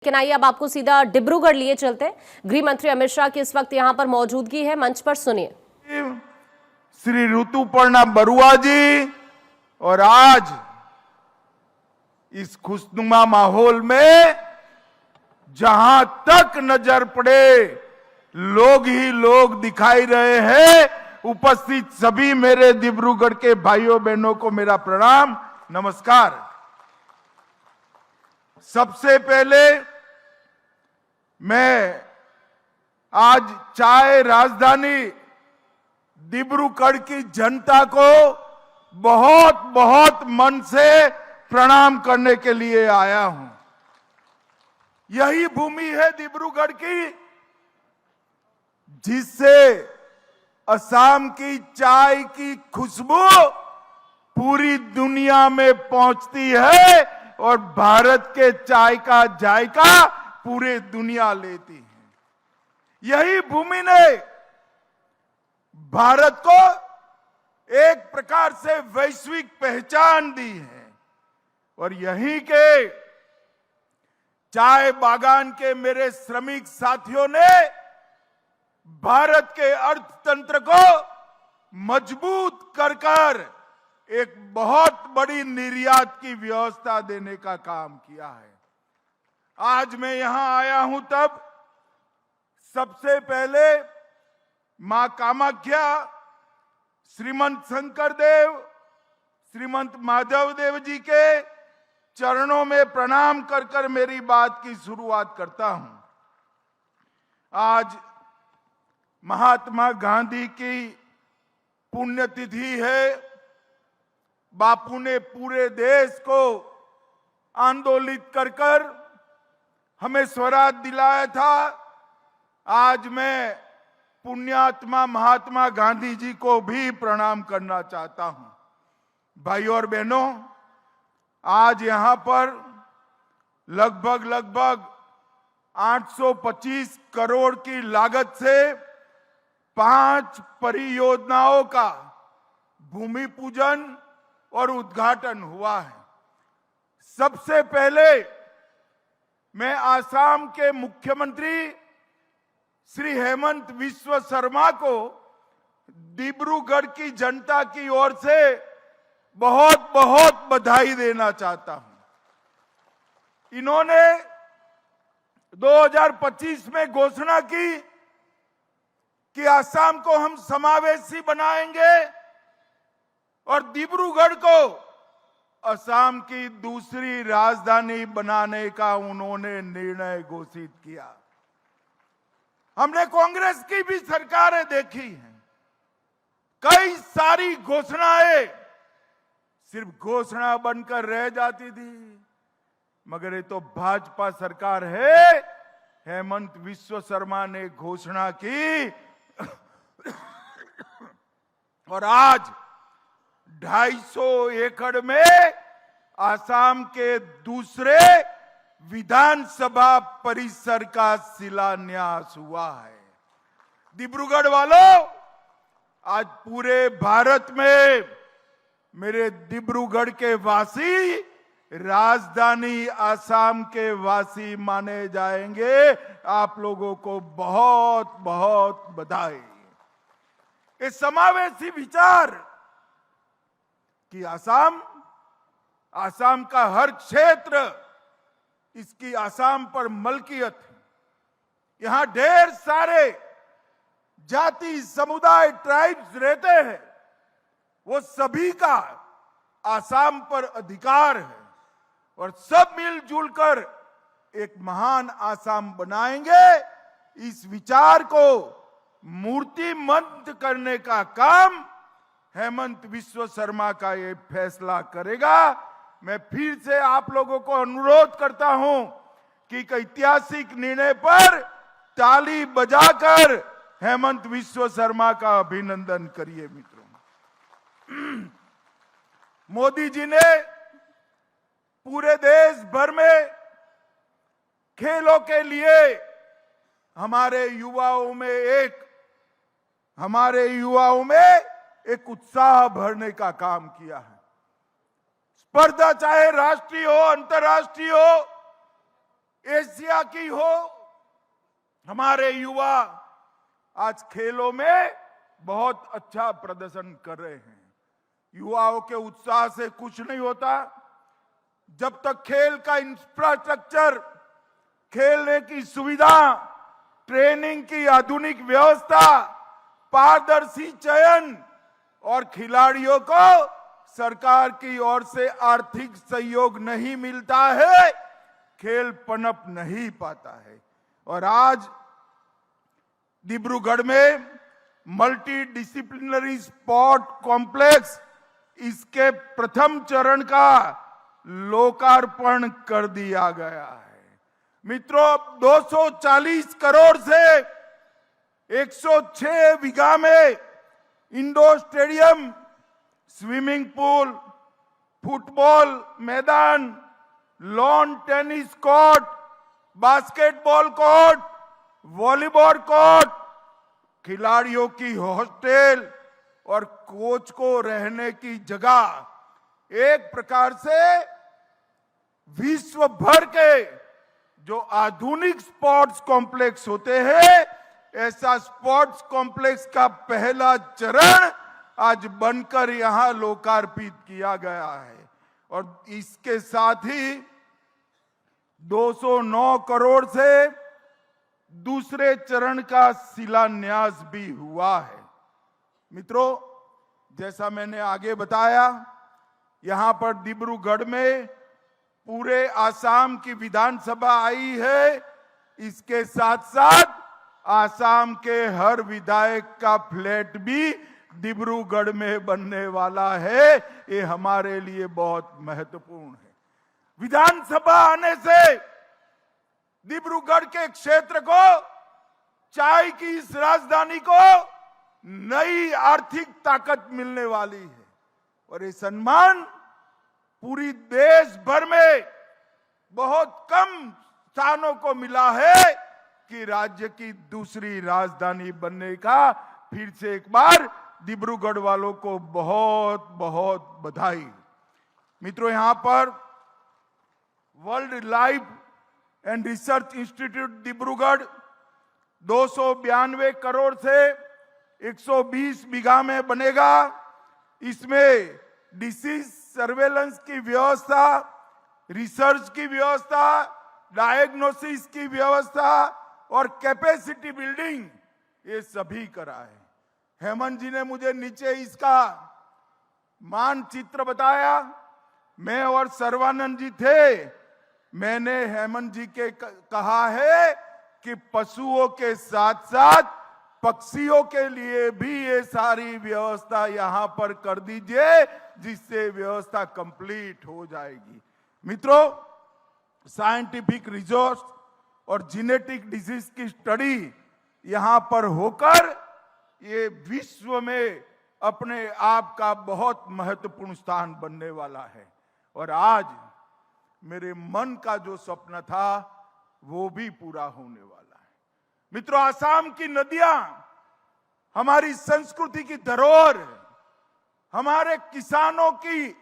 लेकिन आइए अब आपको सीधा डिब्रूगढ़ लिए चलते हैं। गृह मंत्री अमित शाह की इस वक्त यहां पर मौजूदगी है, मंच पर सुनिए। श्री ऋतुपर्णा बरुआ जी, और आज इस खुशनुमा माहौल में जहां तक नजर पड़े लोग ही लोग दिखाई रहे हैं। उपस्थित सभी मेरे डिब्रूगढ़ के भाइयों बहनों को मेरा प्रणाम, नमस्कार। सबसे पहले मैं आज चाय राजधानी डिब्रूगढ़ की जनता को बहुत बहुत मन से प्रणाम करने के लिए आया हूं। यही भूमि है डिब्रूगढ़ की जिससे असम की चाय की खुशबू पूरी दुनिया में पहुंचती है और भारत के चाय का जायका पूरे दुनिया लेती है। यही भूमि ने भारत को एक प्रकार से वैश्विक पहचान दी है और यहीं के चाय बागान के मेरे श्रमिक साथियों ने भारत के अर्थतंत्र को मजबूत कर एक बहुत बड़ी निर्यात की व्यवस्था देने का काम किया है। आज मैं यहां आया हूं तब सबसे पहले मां कामाख्या, श्रीमंत शंकर देव, श्रीमंत माधव देव जी के चरणों में प्रणाम कर मेरी बात की शुरुआत करता हूं। आज महात्मा गांधी की पुण्यतिथि है। बापू ने पूरे देश को आंदोलित कर हमें स्वराज दिलाया था। आज मैं पुण्यात्मा महात्मा गांधी जी को भी प्रणाम करना चाहता हूं। भाइयों और बहनों, आज यहां पर लगभग 825 करोड़ की लागत से 5 परियोजनाओं का भूमि पूजन और उद्घाटन हुआ है। सबसे पहले मैं आसाम के मुख्यमंत्री श्री हेमंत बिस्वा शर्मा को डिब्रूगढ़ की जनता की ओर से बहुत बहुत बधाई देना चाहता हूं। इन्होंने 2025 में घोषणा की कि आसाम को हम समावेशी बनाएंगे और डिब्रूगढ़ को असम की दूसरी राजधानी बनाने का उन्होंने निर्णय घोषित किया। हमने कांग्रेस की भी सरकारें देखी हैं, कई सारी घोषणाएं सिर्फ घोषणा बनकर रह जाती थी, मगर ये तो भाजपा सरकार है। हेमंत बिस्वा शर्मा ने घोषणा की और आज 250 एकड़ में आसाम के दूसरे विधानसभा परिसर का शिलान्यास हुआ है। डिब्रूगढ़ वालों, आज पूरे भारत में मेरे डिब्रूगढ़ के वासी राजधानी आसाम के वासी माने जाएंगे। आप लोगों को बहुत बहुत बधाई। इस समावेशी विचार कि आसाम का हर क्षेत्र इसकी आसाम पर मलकियत है। यहां ढेर सारे जाति समुदाय ट्राइब्स रहते हैं, वो सभी का आसाम पर अधिकार है और सब मिलजुल कर एक महान आसाम बनाएंगे। इस विचार को मूर्तिमंत करने का काम हेमंत बिस्वा शर्मा का ये फैसला करेगा। मैं फिर से आप लोगों को अनुरोध करता हूं कि एक ऐतिहासिक निर्णय पर ताली बजाकर हेमंत बिस्वा शर्मा का अभिनंदन करिए। मित्रों, मोदी जी ने पूरे देश भर में खेलों के लिए हमारे युवाओं में एक उत्साह भरने का काम किया है। स्पर्धा चाहे राष्ट्रीय हो, अंतर्राष्ट्रीय हो, एशिया की हो, हमारे युवा आज खेलों में बहुत अच्छा प्रदर्शन कर रहे हैं। युवाओं के उत्साह से कुछ नहीं होता जब तक खेल का इंफ्रास्ट्रक्चर, खेलने की सुविधा, ट्रेनिंग की आधुनिक व्यवस्था, पारदर्शी चयन और खिलाड़ियों को सरकार की ओर से आर्थिक सहयोग नहीं मिलता है, खेल पनप नहीं पाता है। और आज डिब्रूगढ़ में मल्टी डिसिप्लिनरी स्पोर्ट कॉम्प्लेक्स, इसके प्रथम चरण का लोकार्पण कर दिया गया है। मित्रों, 240 करोड़ से 106 बीघा में indoor stadium, swimming pool, football मैदान, lawn tennis court, basketball court, volleyball court, खिलाड़ियों की हॉस्टल और कोच को रहने की जगह, एक प्रकार से विश्व भर के जो आधुनिक स्पोर्ट्स कॉम्प्लेक्स होते हैं, ऐसा स्पोर्ट्स कॉम्प्लेक्स का पहला चरण आज बनकर यहां लोकार्पित किया गया है। और इसके साथ ही 209 करोड़ से दूसरे चरण का शिलान्यास भी हुआ है। मित्रों, जैसा मैंने आगे बताया, यहां पर डिब्रूगढ़ में पूरे आसाम की विधानसभा आई है। इसके साथ साथ आसाम के हर विधायक का फ्लैट भी डिब्रूगढ़ में बनने वाला है। ये हमारे लिए बहुत महत्वपूर्ण है। विधानसभा आने से डिब्रूगढ़ के क्षेत्र को, चाय की इस राजधानी को नई आर्थिक ताकत मिलने वाली है। और ये सम्मान पूरी देश भर में बहुत कम स्थानों को मिला है कि राज्य की दूसरी राजधानी बनने का फिर से एक बार डिब्रूगढ़ वालों को बहुत बहुत बधाई। मित्रों, यहां पर world life and research institute Dibrugarh 292 crore से 120 बीघा में बनेगा। इसमें डिसीज सर्वेलेंस की व्यवस्था, रिसर्च की व्यवस्था, डायग्नोसिस की व्यवस्था और कैपेसिटी बिल्डिंग, ये सभी करा है। हेमंत जी ने मुझे नीचे इसका मानचित्र बताया। मैं और सर्वानंद जी थे। मैंने हेमंत जी के कहा है कि पशुओं के साथ साथ पक्षियों के लिए भी ये सारी व्यवस्था यहां पर कर दीजिए, जिससे व्यवस्था कंप्लीट हो जाएगी। मित्रों, साइंटिफिक रिसोर्स और जेनेटिक डिजीज की स्टडी यहां पर होकर ये विश्व में अपने आप का बहुत महत्वपूर्ण स्थान बनने वाला है। और आज मेरे मन का जो सपना था वो भी पूरा होने वाला है। मित्रों, आसाम की नदियां हमारी संस्कृति की धरोहर है, हमारे किसानों की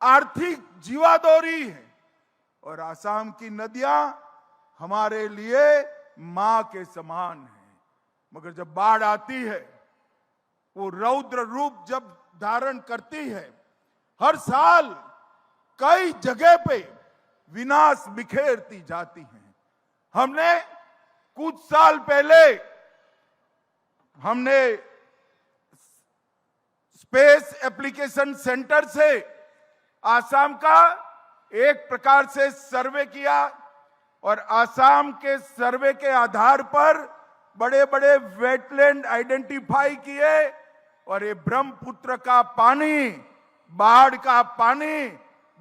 आर्थिक जीवादोरी है। और आसाम की नदियां हमारे लिए मां के समान है। मगर जब बाढ़ आती है, वो रौद्र रूप जब धारण करती है, हर साल कई जगह पे विनाश बिखेरती जाती हैं। हमने कुछ साल पहले स्पेस एप्लीकेशन सेंटर से आसाम का एक प्रकार से सर्वे किया और आसाम के सर्वे के आधार पर बड़े बड़े वेटलैंड आइडेंटिफाई किए और ये ब्रह्मपुत्र का पानी, बाढ़ का पानी,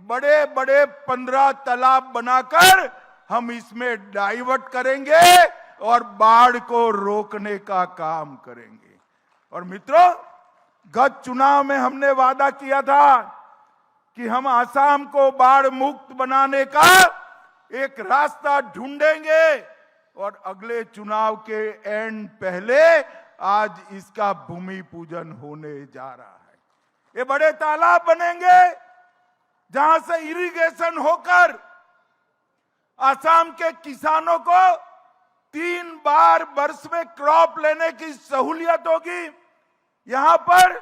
बड़े बड़े 15 तालाब बनाकर हम इसमें डाइवर्ट करेंगे और बाढ़ को रोकने का काम करेंगे। और मित्रों, गत चुनाव में हमने वादा किया था कि हम आसाम को बाढ़ मुक्त बनाने का एक रास्ता ढूंढेंगे और अगले चुनाव के एंड पहले आज इसका भूमि पूजन होने जा रहा है। ये बड़े तालाब बनेंगे जहां से इरिगेशन होकर आसाम के किसानों को 3 बार वर्ष में क्रॉप लेने की सहूलियत होगी। यहां पर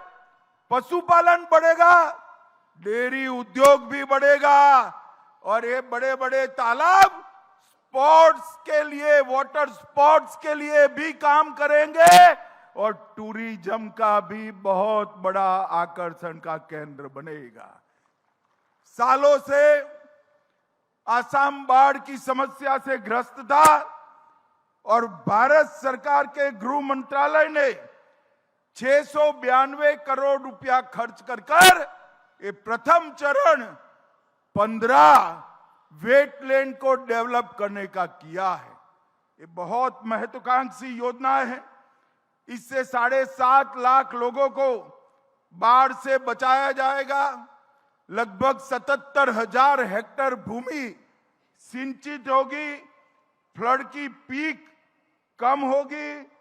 पशुपालन बढ़ेगा, डेयरी उद्योग भी बढ़ेगा और ये बड़े बड़े तालाब स्पोर्ट्स के लिए, वाटर स्पोर्ट्स के लिए भी काम करेंगे और टूरिज्म का भी बहुत बड़ा आकर्षण का केंद्र बनेगा। सालों से आसाम बाढ़ की समस्या से ग्रस्त था और भारत सरकार के गृह मंत्रालय ने 692 करोड़ रुपया खर्च कर ये प्रथम चरण 15 वेटलैंड को डेवलप करने का किया है। ये बहुत महत्वाकांक्षी योजना है। इससे 7.5 लाख लोगों को बाढ़ से बचाया जाएगा। लगभग 77,000 हेक्टेयर भूमि सिंचित होगी, फ्लड की पीक कम होगी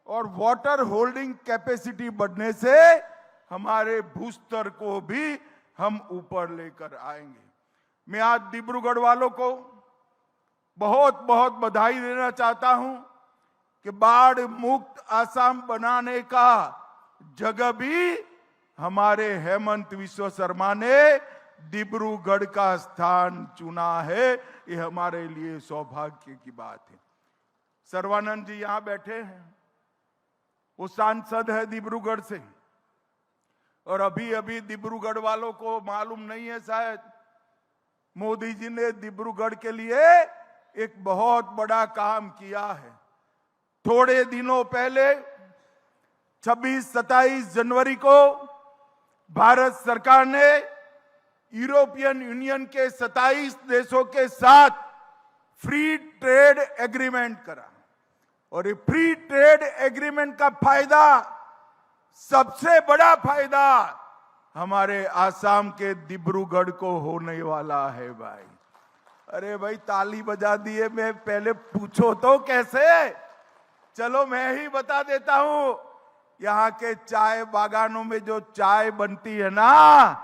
और वाटर होल्डिंग कैपेसिटी बढ़ने से हमारे भूस्तर को भी हम ऊपर लेकर आएंगे। मैं आज डिब्रूगढ़ वालों को बहुत बहुत बधाई देना चाहता हूं कि बाढ़ मुक्त आसाम बनाने का जगह भी हमारे हेमंत विश्व शर्मा ने डिब्रूगढ़ का स्थान चुना है। ये हमारे लिए सौभाग्य की बात है। सर्वानंद जी यहां बैठे हैं, वो सांसद है डिब्रूगढ़ से और अभी अभी डिब्रूगढ़ वालों को मालूम नहीं है शायद, मोदी जी ने डिब्रूगढ़ के लिए एक बहुत बड़ा काम किया है। थोड़े दिनों पहले 26-27 जनवरी को भारत सरकार ने यूरोपियन यूनियन के 27 देशों के साथ फ्री ट्रेड एग्रीमेंट करा और ये फ्री ट्रेड एग्रीमेंट का फायदा, सबसे बड़ा फायदा हमारे आसाम के डिब्रूगढ़ को होने वाला है भाई। अरे भाई ताली बजा दिए, मैं पहले पूछो तो कैसे। चलो मैं ही बता देता हूं, यहाँ के चाय बागानों में जो चाय बनती है ना,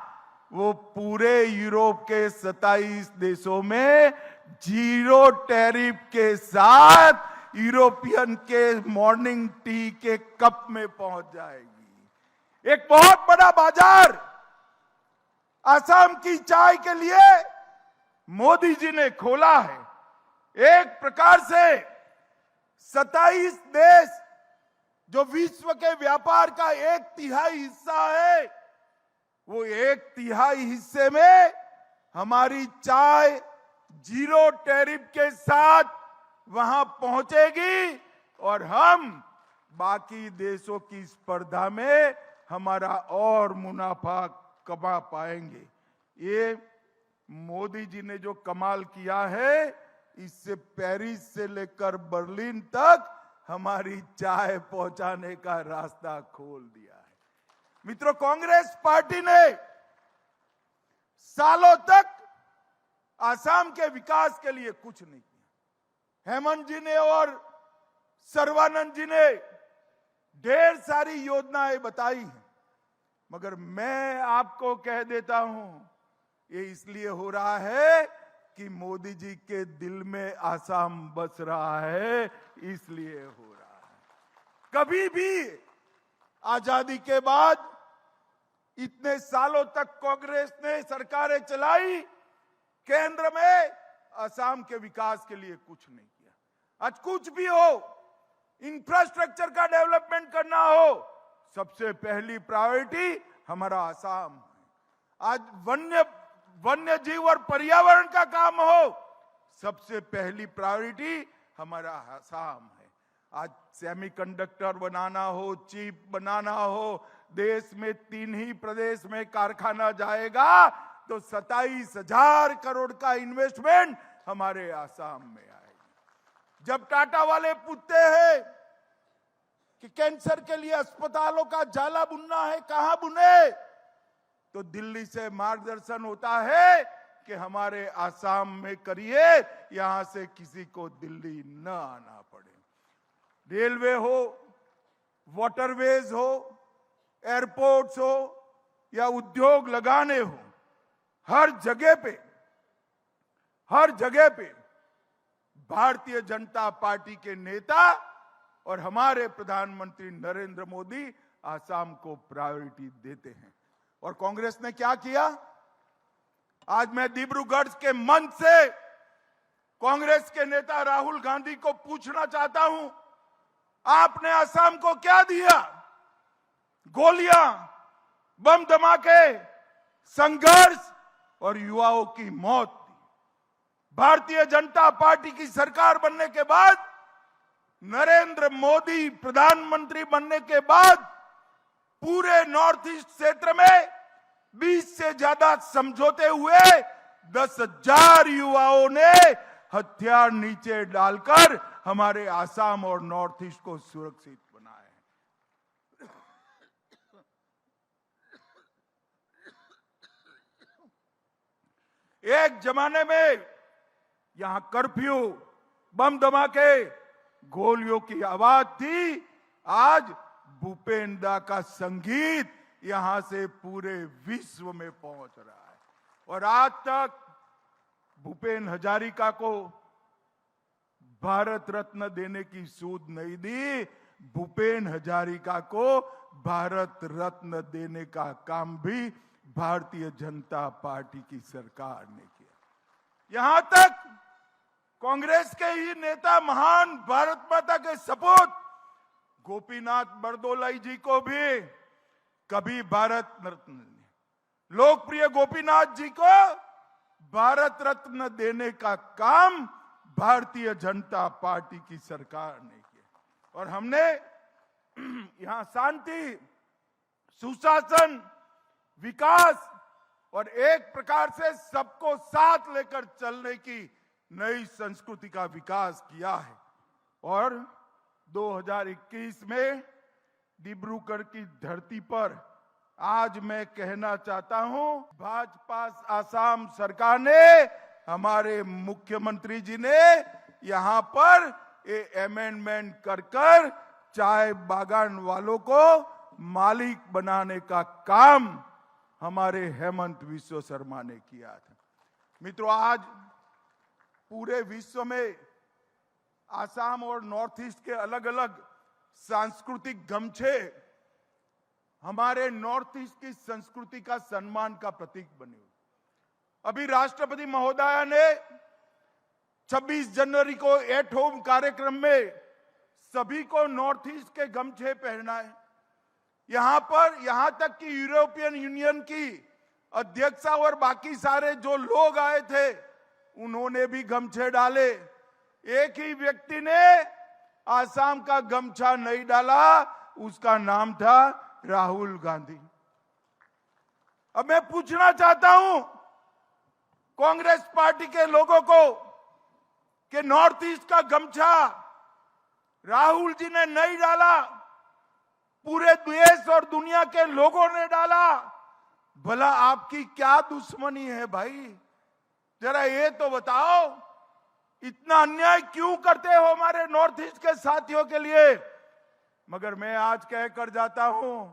वो पूरे यूरोप के 27 देशों में 0 टैरिफ के साथ यूरोपियन के मॉर्निंग टी के कप में पहुंच जाएगी। एक बहुत बड़ा बाजार आसाम की चाय के लिए मोदी जी ने खोला है। एक प्रकार से 27 देश जो विश्व के व्यापार का 1/3 हिस्सा है, वो 1/3 हिस्से में हमारी चाय 0 टैरिफ के साथ वहां पहुंचेगी और हम बाकी देशों की स्पर्धा में हमारा और मुनाफा कमा पाएंगे। ये मोदी जी ने जो कमाल किया है, इससे पेरिस से लेकर बर्लिन तक हमारी चाय पहुंचाने का रास्ता खोल दिया है। मित्रों, कांग्रेस पार्टी ने सालों तक आसाम के विकास के लिए कुछ नहीं किया। हेमंत जी ने और सर्बानंद जी ने ढेर सारी योजनाएं बताई हैं, मगर मैं आपको कह देता हूं, ये इसलिए हो रहा है कि मोदी जी के दिल में आसाम बस रहा है, इसलिए हो रहा है। कभी भी आजादी के बाद इतने सालों तक कांग्रेस ने सरकारें चलाई, केंद्र में आसाम के विकास के लिए कुछ नहीं किया। आज कुछ भी हो, इंफ्रास्ट्रक्चर का डेवलपमेंट करना हो, सबसे पहली प्रायोरिटी हमारा आसाम है। आज वन्य जीव और पर्यावरण का काम हो, सबसे पहली प्रायोरिटी हमारा आसाम है। आज सेमीकंडक्टर बनाना हो, चिप बनाना हो, देश में 3 ही प्रदेश में कारखाना जाएगा तो 27,000 करोड़ का इन्वेस्टमेंट हमारे आसाम में आएगा। जब टाटा वाले पूछते हैं कि कैंसर के लिए अस्पतालों का जाला बुनना है, कहां बुने, तो दिल्ली से मार्गदर्शन होता है कि हमारे आसाम में करिए, यहां से किसी को दिल्ली न आना पड़े। रेलवे हो, वाटरवेज हो, एयरपोर्ट्स हो या उद्योग लगाने हो, हर जगह पे भारतीय जनता पार्टी के नेता और हमारे प्रधानमंत्री नरेंद्र मोदी आसाम को प्रायोरिटी देते हैं। और कांग्रेस ने क्या किया? आज मैं डिब्रूगढ़ के मंच से कांग्रेस के नेता राहुल गांधी को पूछना चाहता हूं, आपने असम को क्या दिया? गोलियां, बम धमाके, संघर्ष और युवाओं की मौत दी। भारतीय जनता पार्टी की सरकार बनने के बाद, नरेंद्र मोदी प्रधानमंत्री बनने के बाद पूरे नॉर्थ ईस्ट क्षेत्र में 20 से ज्यादा समझौते हुए 10,000 युवाओं ने हथियार नीचे डालकर हमारे आसाम और नॉर्थ ईस्ट को सुरक्षित बनाया है। एक जमाने में यहां कर्फ्यू, बम धमाके, गोलियों की आवाज थी। आज भूपेन दा का संगीत यहां से पूरे विश्व में पहुंच रहा है। और आज तक भूपेन हजारिका को भारत रत्न देने की सूद नहीं दी। भूपेन हजारिका को भारत रत्न देने का काम भी भारतीय जनता पार्टी की सरकार ने किया। यहां तक कांग्रेस के ही नेता, महान भारत माता के सपूत गोपीनाथ बरदोलाई जी को भी कभी भारत रत्न, लोकप्रिय गोपीनाथ जी को भारत रत्न देने का काम भारतीय जनता पार्टी की सरकार ने किया। और हमने यहां शांति, सुशासन, विकास और एक प्रकार से सबको साथ लेकर चलने की नई संस्कृति का विकास किया है। और 2021 में डिब्रूगढ़ की धरती पर आज मैं कहना चाहता हूं, भाजपा आसाम सरकार ने, हमारे मुख्यमंत्री जी ने यहां पर अमेंडमेंट कर चाय बागान वालों को मालिक बनाने का काम हमारे हेमंत विश्व शर्मा ने किया था। मित्रों, आज पूरे विश्व में आसाम और नॉर्थ ईस्ट के अलग अलग सांस्कृतिक गमछे हमारे नॉर्थ ईस्ट की संस्कृति का सम्मान का प्रतीक बने हुए। अभी राष्ट्रपति महोदया ने 26 जनवरी को एट होम कार्यक्रम में सभी को नॉर्थ ईस्ट के गमछे पहनाए। यहां तक कि यूरोपियन यूनियन की अध्यक्षा और बाकी सारे जो लोग आए थे उन्होंने भी गमछे डाले। एक ही व्यक्ति ने आसाम का गमछा नहीं डाला, उसका नाम था राहुल गांधी। अब मैं पूछना चाहता हूं कांग्रेस पार्टी के लोगों को कि नॉर्थ ईस्ट का गमछा राहुल जी ने नहीं डाला, पूरे देश और दुनिया के लोगों ने डाला। भला आपकी क्या दुश्मनी है भाई? जरा ये तो बताओ, इतना अन्याय क्यों करते हो हमारे नॉर्थ ईस्ट के साथियों के लिए? मगर मैं आज कहकर जाता हूं,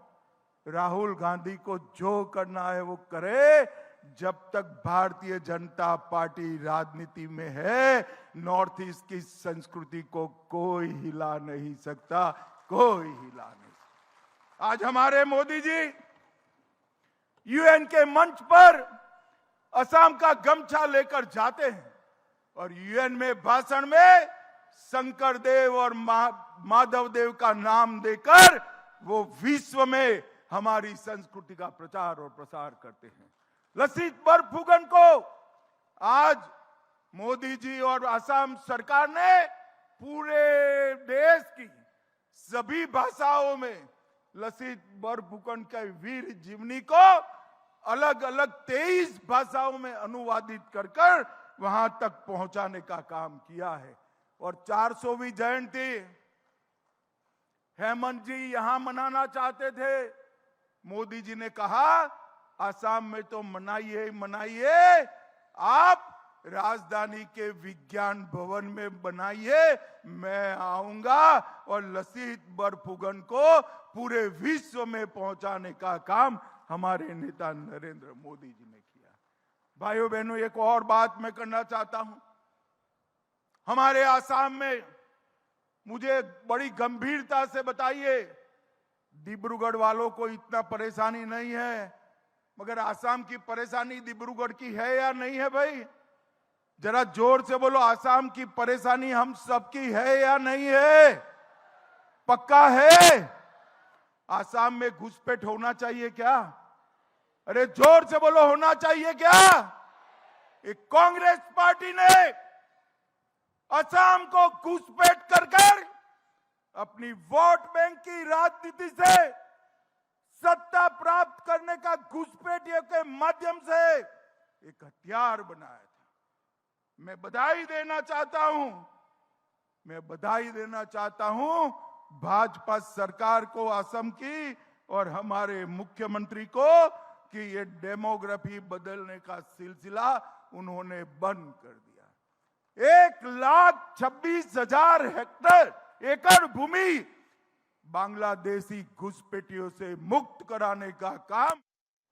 राहुल गांधी को जो करना है वो करे। जब तक भारतीय जनता पार्टी राजनीति में है, नॉर्थ ईस्ट की संस्कृति को कोई हिला नहीं सकता, कोई हिला नहीं सकता। आज हमारे मोदी जी यूएन के मंच पर असम का गमछा लेकर जाते हैं और यूएन में भाषण में शंकर देव और माधव देव का नाम देकर वो विश्व में हमारी संस्कृति का प्रचार और प्रसार करते हैं। लसित बरफुकन को आज मोदी जी और असम सरकार ने पूरे देश की सभी भाषाओं में लसित बरफुकन के वीर जीवनी को अलग अलग 23 भाषाओं में अनुवादित कर वहां तक पहुंचाने का काम किया है। और 400वीं जयंती हेमंत जी यहां मनाना चाहते थे। मोदी जी ने कहा असम में तो मनाइए मनाइए, आप राजधानी के विज्ञान भवन में बनाइए, मैं आऊंगा और लसित बरफुकन को पूरे विश्व में पहुंचाने का काम हमारे नेता नरेंद्र मोदी जी ने किया। भाइयों बहनों, एक और बात मैं करना चाहता हूं। हमारे आसाम में, मुझे बड़ी गंभीरता से बताइए, डिब्रूगढ़ वालों को इतना परेशानी नहीं है, मगर आसाम की परेशानी डिब्रूगढ़ की है या नहीं है भाई? जरा जोर से बोलो, आसाम की परेशानी हम सबकी है या नहीं है? पक्का है? आसाम में घुसपैठ होना चाहिए क्या? अरे जोर से बोलो, होना चाहिए क्या? एक कांग्रेस पार्टी ने असम को घुसपैठ कर अपनी वोट बैंक की राजनीति से सत्ता प्राप्त करने का घुसपैठियों के माध्यम से एक हथियार बनाया था। मैं बधाई देना चाहता हूं भाजपा सरकार को, असम की और हमारे मुख्यमंत्री को, कि ये डेमोग्राफी बदलने का सिलसिला उन्होंने बंद कर दिया। 1,26,000 एकड़ भूमि बांग्लादेशी घुसपैठियों से मुक्त कराने का काम